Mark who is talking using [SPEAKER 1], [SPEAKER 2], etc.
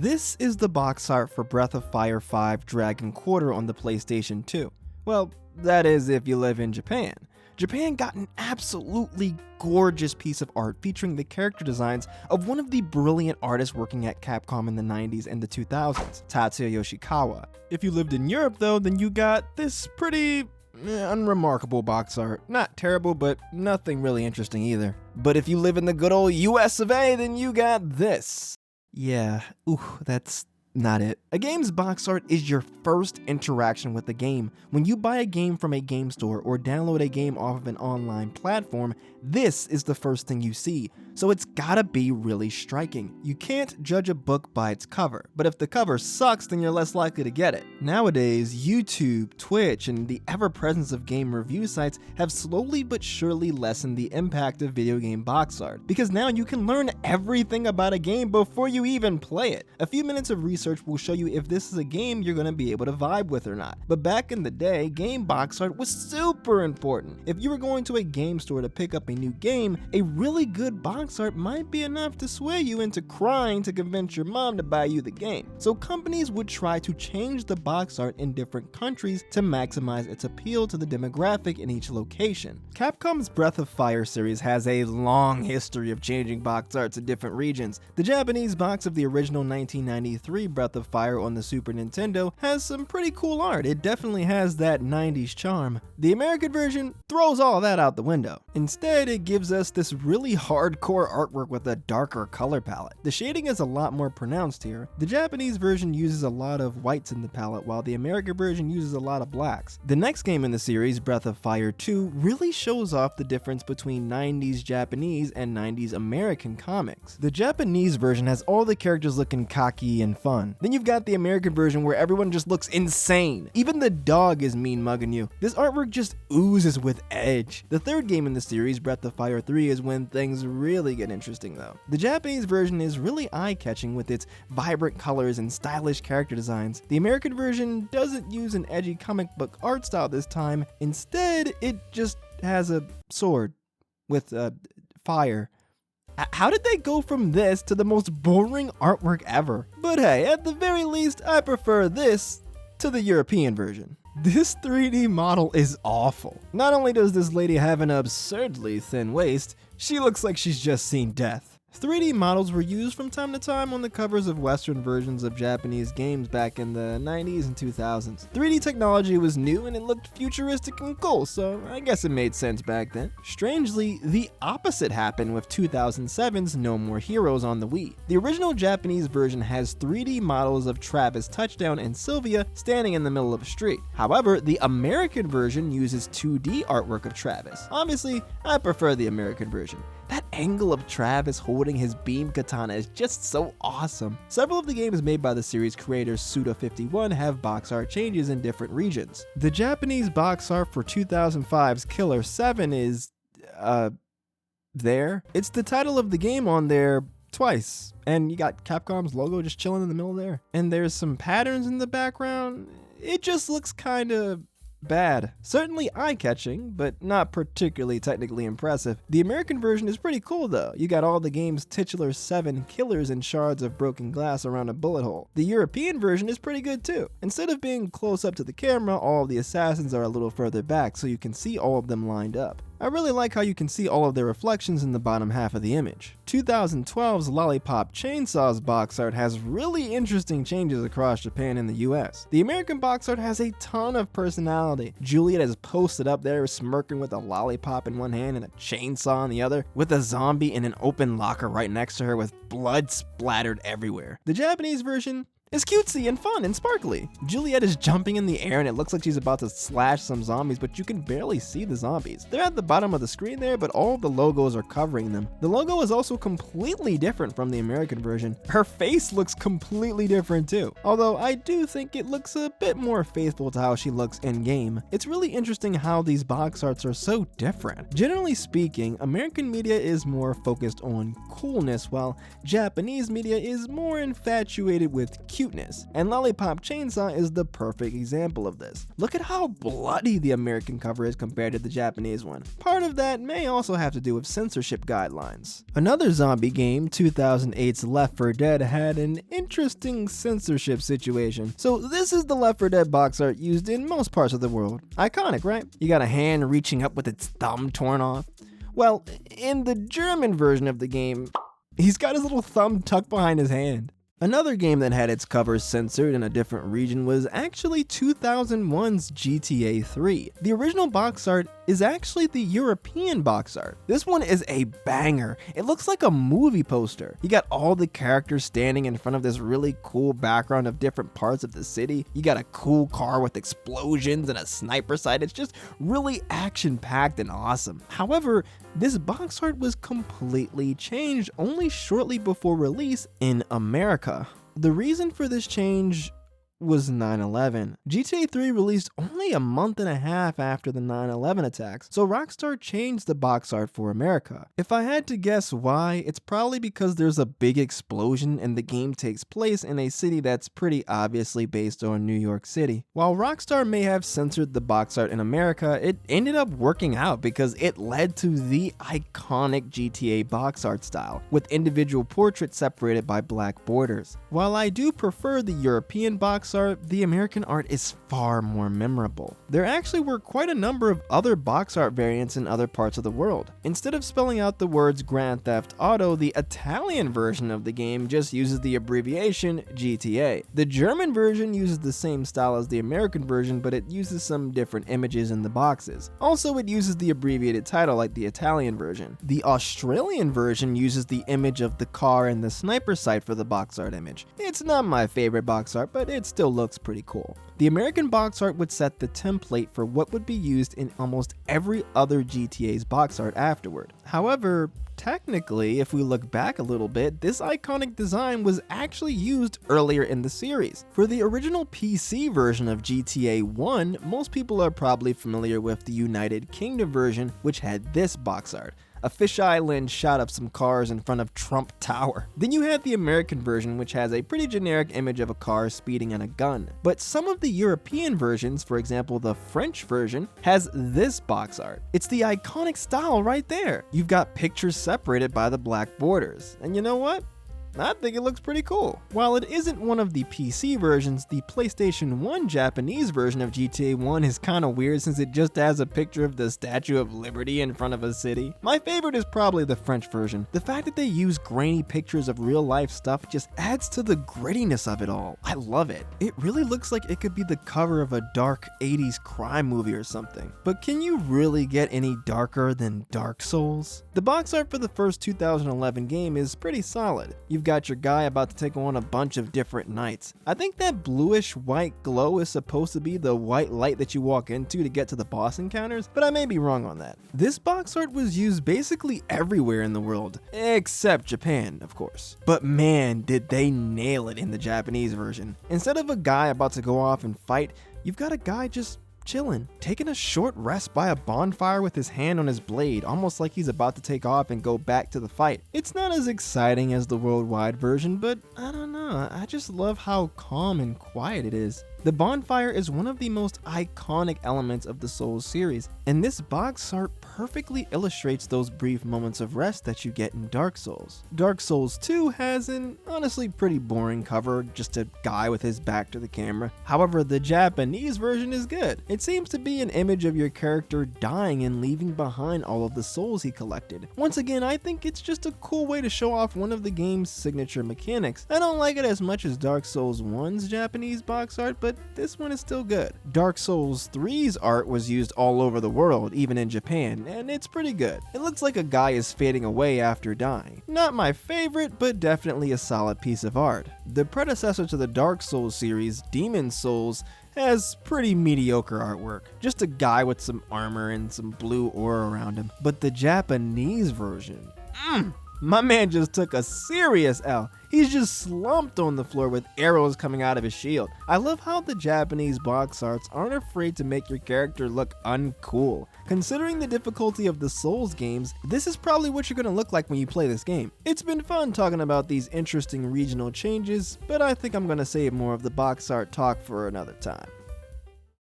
[SPEAKER 1] This is the box art for Breath of Fire 5 Dragon Quarter on the PlayStation 2. Well, that is if you live in Japan. Japan got an absolutely gorgeous piece of art featuring the character designs of one of the brilliant artists working at Capcom in the 90s and the 2000s, Tatsuya Yoshikawa. If you lived in Europe though, then you got this pretty unremarkable box art. Not terrible, but nothing really interesting either. But if you live in the good old US of A, then you got this. Yeah, that's not it. A game's box art is your first interaction with the game. When you buy a game from a game store or download a game off of an online platform, this is the first thing you see, so it's gotta be really striking. You can't judge a book by its cover, but if the cover sucks, then you're less likely to get it. Nowadays, YouTube, Twitch, and the ever-presence of game review sites have slowly but surely lessened the impact of video game box art, because now you can learn everything about a game before you even play it. A few minutes of research will show you if this is a game you're gonna be able to vibe with or not. But back in the day, game box art was super important. If you were going to a game store to pick up a new game, a really good box art might be enough to sway you into crying to convince your mom to buy you the game. So companies would try to change the box art in different countries to maximize its appeal to the demographic in each location. Capcom's Breath of Fire series has a long history of changing box arts in different regions. The Japanese box of the original 1993 Breath of Fire on the Super Nintendo has some pretty cool art. It definitely has that 90s charm. The American version throws all that out the window. Instead, it gives us this really hardcore artwork with a darker color palette. The shading is a lot more pronounced here. The Japanese version uses a lot of whites in the palette, while the American version uses a lot of blacks. The next game in the series, Breath of Fire 2, really shows off the difference between 90s Japanese and 90s American comics. The Japanese version has all the characters looking cocky and fun. Then you've got the American version where everyone just looks insane. Even the dog is mean mugging you. This artwork just oozes with edge. The third game in the series, Breath of Fire 3, is when things really get interesting though. The Japanese version is really eye-catching with its vibrant colors and stylish character designs. The American version doesn't use an edgy comic book art style this time. Instead, it just has a sword with fire. How did they go from this to the most boring artwork ever? But hey, at the very least, I prefer this to the European version. This 3D model is awful. Not only does this lady have an absurdly thin waist, she looks like she's just seen death. 3D models were used from time to time on the covers of Western versions of Japanese games back in the 90s and 2000s. 3D technology was new and it looked futuristic and cool, so I guess it made sense back then. Strangely, the opposite happened with 2007's No More Heroes on the Wii. The original Japanese version has 3D models of Travis Touchdown and Sylvia standing in the middle of a street. However, the American version uses 2D artwork of Travis. Obviously, I prefer the American version. That angle of Travis holding his beam katana is just so awesome. Several of the games made by the series creators Suda51 have box art changes in different regions. The Japanese box art for 2005's Killer 7 is, there. It's the title of the game on there twice, and you got Capcom's logo just chilling in the middle there. And there's some patterns in the background. It just looks kinda bad. Certainly eye-catching, but not particularly technically impressive. The American version is pretty cool though. You got all the game's titular 7 killers and shards of broken glass around a bullet hole. The European version is pretty good too. Instead of being close up to the camera, all the assassins are a little further back so you can see all of them lined up. I really like how you can see all of their reflections in the bottom half of the image. 2012's Lollipop Chainsaw's box art has really interesting changes across Japan and the US. The American box art has a ton of personality. Juliet is posted up there smirking with a lollipop in one hand and a chainsaw in the other, with a zombie in an open locker right next to her with blood splattered everywhere. The Japanese version is cutesy and fun and sparkly. Juliet is jumping in the air and it looks like she's about to slash some zombies, but you can barely see the zombies. They're at the bottom of the screen there, but all of the logos are covering them. The logo is also completely different from the American version. Her face looks completely different too, although I do think it looks a bit more faithful to how she looks in game. It's really interesting how these box arts are so different. Generally speaking, American media is more focused on coolness, while Japanese media is more infatuated with cuteness, and Lollipop Chainsaw is the perfect example of this. Look at how bloody the American cover is compared to the Japanese one. Part of that may also have to do with censorship guidelines. Another zombie game, 2008's Left 4 Dead, had an interesting censorship situation. So this is the Left 4 Dead box art used in most parts of the world. Iconic, right? You got a hand reaching up with its thumb torn off. Well, in the German version of the game, he's got his little thumb tucked behind his hand. Another game that had its covers censored in a different region was actually 2001's GTA 3. The original box art is actually the European box art. This one is a banger. It looks like a movie poster. You got all the characters standing in front of this really cool background of different parts of the city. You got a cool car with explosions and a sniper sight. It's just really action-packed and awesome. However, this box art was completely changed only shortly before release in America. The reason for this change was 9/11. GTA 3 released only a month and a half after the 9/11 attacks, so Rockstar changed the box art for America. If I had to guess why, it's probably because there's a big explosion and the game takes place in a city that's pretty obviously based on New York City. While Rockstar may have censored the box art in America, it ended up working out because it led to the iconic GTA box art style, with individual portraits separated by black borders. While I do prefer the European box art, the American art is far more memorable. There actually were quite a number of other box art variants in other parts of the world. Instead of spelling out the words Grand Theft Auto, the Italian version of the game just uses the abbreviation GTA. The German version uses the same style as the American version, but it uses some different images in the boxes. Also, it uses the abbreviated title like the Italian version. The Australian version uses the image of the car and the sniper sight for the box art image. It's not my favorite box art, but it's still looks pretty cool. The American box art would set the template for what would be used in almost every other GTA's box art afterward. However, technically, if we look back a little bit, this iconic design was actually used earlier in the series. For the original PC version of GTA 1, most people are probably familiar with the United Kingdom version, which had this box art. A fisheye lens shot of some cars in front of Trump Tower. Then you have the American version, which has a pretty generic image of a car speeding and a gun. But some of the European versions, for example the French version, has this box art. It's the iconic style right there. You've got pictures separated by the black borders. And you know what? I think it looks pretty cool. While it isn't one of the PC versions, the PlayStation 1 Japanese version of GTA 1 is kinda weird since it just has a picture of the Statue of Liberty in front of a city. My favorite is probably the French version. The fact that they use grainy pictures of real life stuff just adds to the grittiness of it all. I love it. It really looks like it could be the cover of a dark 80s crime movie or something. But can you really get any darker than Dark Souls? The box art for the first 2011 game is pretty solid. You've got your guy about to take on a bunch of different nights. I think that bluish white glow is supposed to be the white light that you walk into to get to the boss encounters, but I may be wrong on that. This box art was used basically everywhere in the world, except Japan, of course. But man, did they nail it in the Japanese version. Instead of a guy about to go off and fight, you've got a guy just chilling, taking a short rest by a bonfire with his hand on his blade, almost like he's about to take off and go back to the fight. It's not as exciting as the worldwide version, but I don't know, I just love how calm and quiet it is. The bonfire is one of the most iconic elements of the Souls series, and this box art perfectly illustrates those brief moments of rest that you get in Dark Souls. Dark Souls 2 has an honestly pretty boring cover, just a guy with his back to the camera. However, the Japanese version is good. It seems to be an image of your character dying and leaving behind all of the souls he collected. Once again, I think it's just a cool way to show off one of the game's signature mechanics. I don't like it as much as Dark Souls 1's Japanese box art, but this one is still good. Dark Souls 3's art was used all over the world, even in Japan, and it's pretty good. It looks like a guy is fading away after dying. Not my favorite, but definitely a solid piece of art. The predecessor to the Dark Souls series, Demon Souls, has pretty mediocre artwork. Just a guy with some armor and some blue aura around him. But the Japanese version, My man just took a serious L. He's just slumped on the floor with arrows coming out of his shield. I love how the Japanese box arts aren't afraid to make your character look uncool. Considering the difficulty of the Souls games, this is probably what you're gonna look like when you play this game. It's been fun talking about these interesting regional changes, but I think I'm gonna save more of the box art talk for another time.